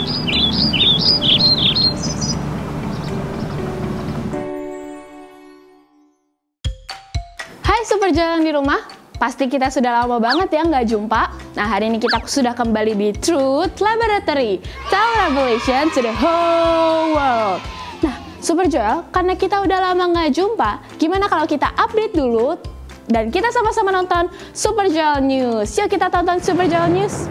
Hai Super Jalan di rumah, pasti kita sudah lama banget ya nggak jumpa. Nah hari ini kita sudah kembali di Truth Laboratory, tell revelation to the whole world. Nah Super Joel, karena kita udah lama nggak jumpa, gimana kalau kita update dulu dan kita sama-sama nonton Super Joel News. Yuk kita tonton Super Joel News.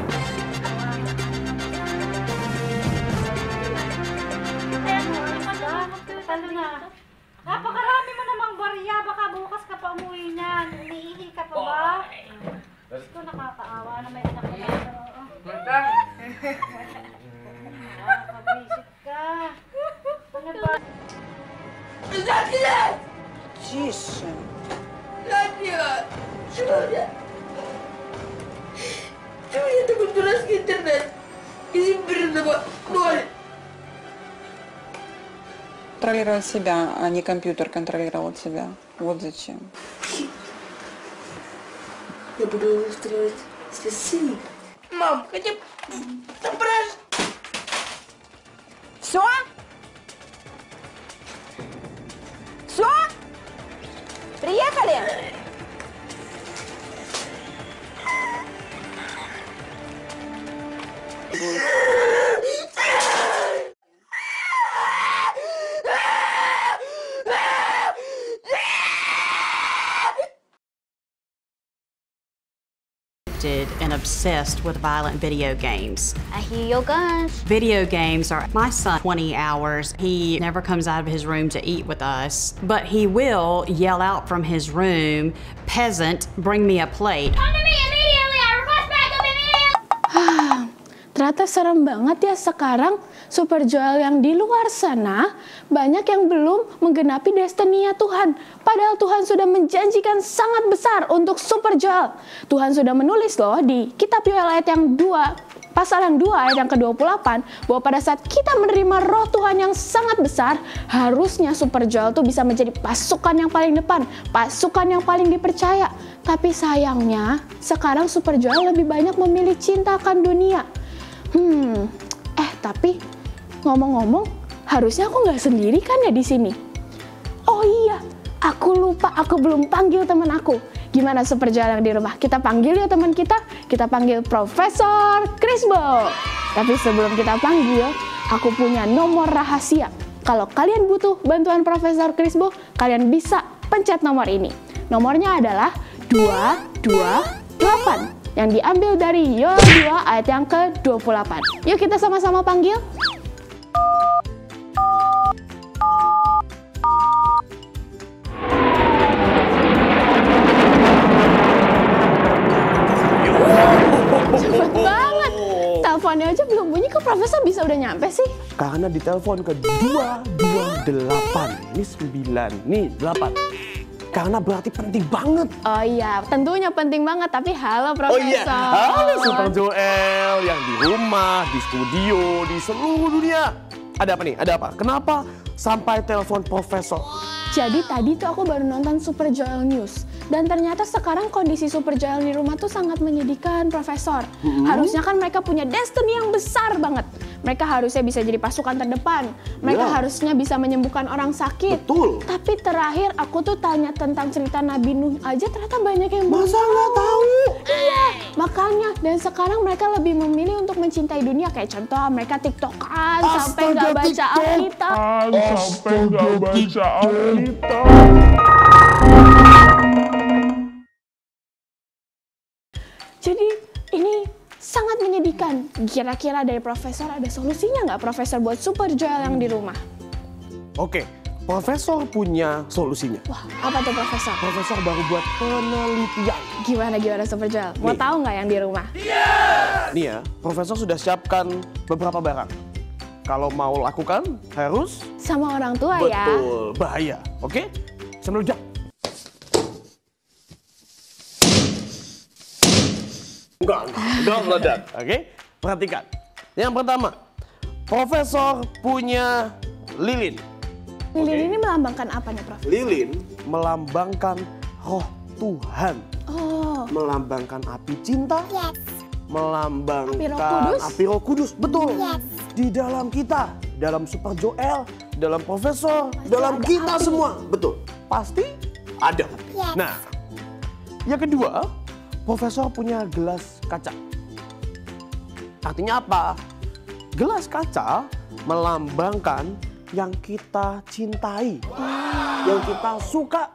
Napakarami mo namang barya, baka bukas ka pa umuwi niyan. Umiihi ka pa ba? Ito nakakaawa na may anak ka na. Nakakabisip ka. Ano ba? Тише. Чего я такой дурацкий интернет? Изимбирного ноль. Контролировать себя, а не компьютер контролировал тебя. Вот зачем. Я буду устраивать спасибо. Мам, хотя бы собрать. Все? Все? Приехали? And obsessed with violent video games. I hear your guns. Video games are my son 20 hours. He never comes out of his room to eat with us, but he will yell out from his room, "Peasant, bring me a plate." Come to me immediately. I request backup immediately. Ternyata serem banget ya sekarang Super Joel yang di luar sana banyak yang belum menggenapi destiny-nya Tuhan. Padahal Tuhan sudah menjanjikan sangat besar untuk Super Joel. Tuhan sudah menulis loh di kitab Yoel ayat yang 2, pasal yang 2 ayat yang ke-28 bahwa pada saat kita menerima roh Tuhan yang sangat besar, harusnya Super Joel tuh bisa menjadi pasukan yang paling depan, pasukan yang paling dipercaya. Tapi sayangnya sekarang Super Joel lebih banyak memilih cinta akan dunia. Tapi ngomong-ngomong, harusnya aku nggak sendiri kan ya di sini? Oh iya, aku lupa, aku belum panggil teman aku. Gimana Super Joel yang di rumah? Kita panggil ya teman kita panggil Profesor Crisbo. Tapi sebelum kita panggil, aku punya nomor rahasia. Kalau kalian butuh bantuan Profesor Crisbo, kalian bisa pencet nomor ini. Nomornya adalah 228. Yang diambil dari Yoel 2 ayat yang ke-28. Yuk kita sama-sama panggil. Cepet banget. Teleponnya aja belum bunyi, kok Profesor bisa udah nyampe sih? Karena di telepon ke 228. Ini 9, nih 8. Karena berarti penting banget. Oh iya, tentunya penting banget. Tapi halo Profesor. Oh iya, halo Super Joel yang di rumah, di studio, di seluruh dunia. Ada apa nih? Ada apa? Kenapa sampai telepon Profesor? Jadi tadi tuh aku baru nonton Super Joel News. Dan ternyata sekarang kondisi Super Joel di rumah tuh sangat menyedihkan, Profesor. Harusnya kan mereka punya destiny yang besar banget. Mereka harusnya bisa jadi pasukan terdepan. Mereka harusnya bisa menyembuhkan orang sakit. Betul. Tapi terakhir aku tuh tanya tentang cerita Nabi Nuh aja, ternyata banyak yang belum Masa nggak tahu? Iya, makanya. Dan sekarang mereka lebih memilih untuk mencintai dunia. Kayak contoh mereka TikTokan sampai nggak baca Alkitab. Sampai nggak baca Alkitab. Jadi ini sangat menyedihkan. Kira-kira dari Profesor ada solusinya nggak, Profesor, buat Super Joel yang di rumah? Oke, Profesor punya solusinya. Wah, apa tuh Profesor? Profesor baru buat penelitian. Gimana Super Joel? Mau Nih. tahu nggak yang di rumah? Nih ya, Profesor sudah siapkan beberapa barang. Kalau mau lakukan, harus Sama orang tua ya. betul, bahaya. Oke, sambil jam. Enggak meledak. Oke, perhatikan. Yang pertama, Profesor punya lilin. Lilin ini melambangkan apa nih, Prof? Lilin melambangkan roh Tuhan. Oh, Melambangkan api cinta. Api Roh Melambangkan Kudus? api Roh Kudus. Betul. di dalam kita, dalam Super Joel, dalam Profesor, dalam kita semua. Betul, pasti ada. Nah, yang kedua, Profesor punya gelas kaca. Artinya apa? Gelas kaca melambangkan yang kita cintai, yang kita suka,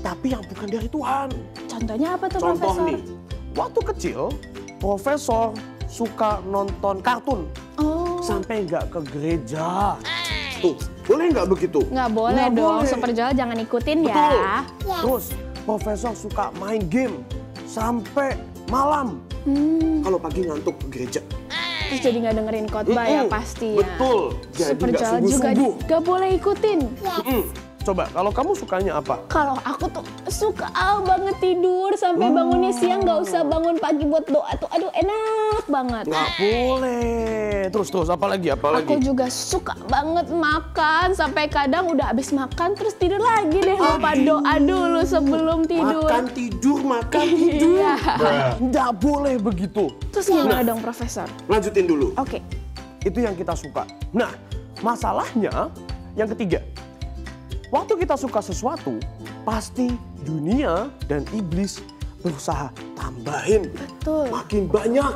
tapi yang bukan dari Tuhan. Contohnya apa tuh, Contoh Profesor? nih, waktu kecil, Profesor suka nonton kartun sampai nggak ke gereja. Tuh, boleh nggak begitu? Nggak boleh Nggak dong, boleh. Super Joel jangan ikutin Betul. ya. Terus, Profesor suka main game sampai malam. Kalau pagi ngantuk ke gereja. Terus jadi nggak dengerin khotbah ya pasti ya. Betul. Jadi Super nggak Joel juga sungguh-sungguh. nggak boleh ikutin. Coba, kalau kamu sukanya apa? Kalau aku tuh suka banget tidur sampai bangunnya siang, nggak usah bangun pagi buat doa tuh. Aduh, enak banget. Nggak boleh. Terus, apa lagi? Aku juga suka banget makan sampai kadang udah habis makan terus tidur lagi deh, lupa doa dulu sebelum tidur. Makan tidur. Iya. Nggak boleh begitu. Terus gimana dong, Profesor? Lanjutin dulu. Oke. Itu yang kita suka. Nah, masalahnya yang ketiga. Waktu kita suka sesuatu, pasti dunia dan iblis berusaha tambahin. Betul. Makin banyak.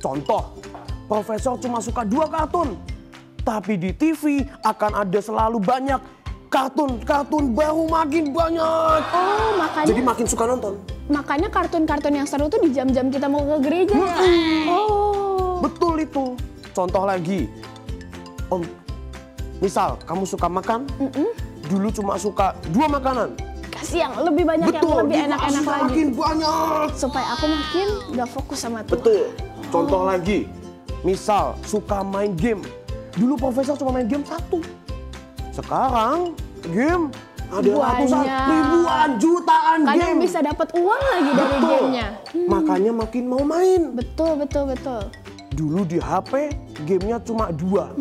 Contoh, Profesor cuma suka 2 kartun. Tapi di TV akan ada selalu banyak kartun baru makin banyak. Oh, makanya Jadi makin suka nonton. makanya kartun-kartun yang seru tuh di jam-jam kita mau ke gereja ya. Oh. Betul itu. Contoh lagi, Om, misal kamu suka makan, dulu cuma suka 2 makanan. Kasih yang lebih banyak, yang lebih enak-enak lagi. Makin banyak. Supaya aku makin gak fokus sama Tuhan. Betul. Contoh lagi, misal suka main game. Dulu Profesor cuma main game 1. Sekarang game ada ratusan, Banyak. ribuan, jutaan Kadang game. bisa dapat uang lagi dari Betul. gamenya. Makanya makin mau main. Betul. Dulu di HP gamenya cuma 2.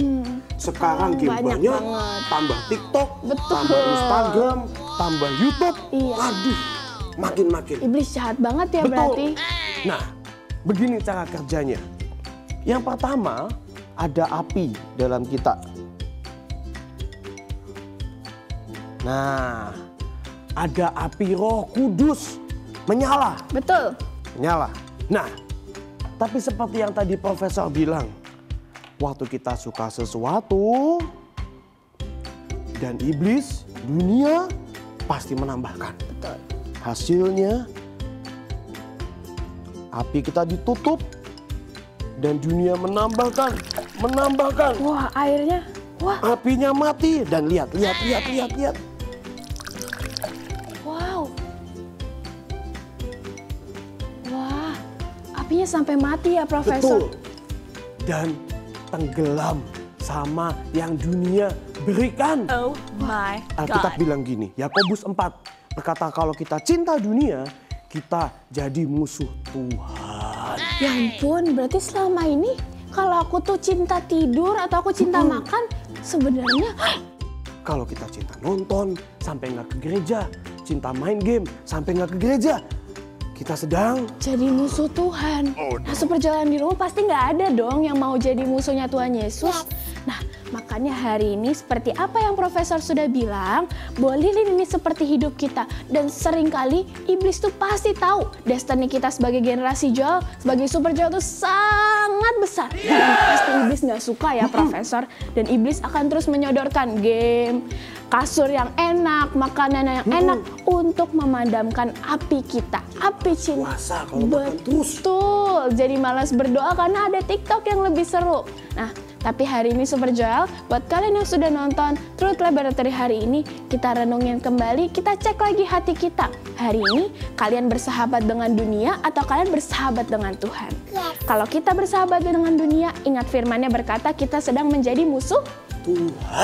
Sekarang game banyak banyak, banget. tambah TikTok, Betul. tambah Instagram, tambah YouTube. Iya. Aduh, makin. Iblis jahat banget ya Betul. berarti. Nah, begini cara kerjanya. Yang pertama, ada api dalam kita. Nah, ada api Roh Kudus menyala. Betul. Menyala. Nah, tapi seperti yang tadi Profesor bilang, waktu kita suka sesuatu dan iblis, dunia pasti menambahkan. Betul. Hasilnya, api kita ditutup dan dunia menambahkan. Wah, airnya. Wah, Apinya mati dan lihat. wow. Wah, apinya sampai mati ya, Profesor. Betul. Dan tenggelam sama yang dunia berikan. Oh my Alkitab bilang gini, Yakobus 4 berkata kalau kita cinta dunia, kita jadi musuh Tuhan. Ya ampun, berarti selama ini kalau aku tuh cinta tidur atau aku cinta makan, sebenarnya Kalau kita cinta nonton sampai nggak ke gereja, cinta main game sampai nggak ke gereja, kita sedang jadi musuh Tuhan. Nah, Super Joel di rumah pasti nggak ada dong yang mau jadi musuhnya Tuhan Yesus. Nah, makanya hari ini seperti apa yang Profesor sudah bilang, bahwa lilin ini seperti hidup kita. Dan seringkali iblis tuh pasti tahu destiny kita sebagai generasi Joel, sebagai Super Joel tuh sangat besar. Dan pasti iblis nggak suka ya, Profesor. Dan iblis akan terus menyodorkan game, kasur yang enak, makanan yang enak untuk memadamkan api kita, api cinta. puasa kalau makan terus. Betul, jadi malas berdoa karena ada TikTok yang lebih seru. Nah, tapi hari ini Super Joel, buat kalian yang sudah nonton Truth Laboratory hari ini, kita renungin kembali, kita cek lagi hati kita. Hari ini, kalian bersahabat dengan dunia atau kalian bersahabat dengan Tuhan? Kalau kita bersahabat dengan dunia, ingat firman-Nya berkata kita sedang menjadi musuh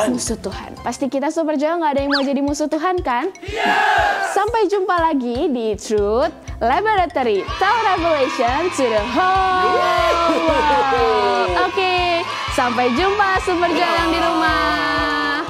musuh Tuhan. Pasti kita Super Joel nggak ada yang mau jadi musuh Tuhan kan? Nah, sampai jumpa lagi di Truth Laboratory. Tell revelation to the whole world. Oke, sampai jumpa Super Joel yang di rumah.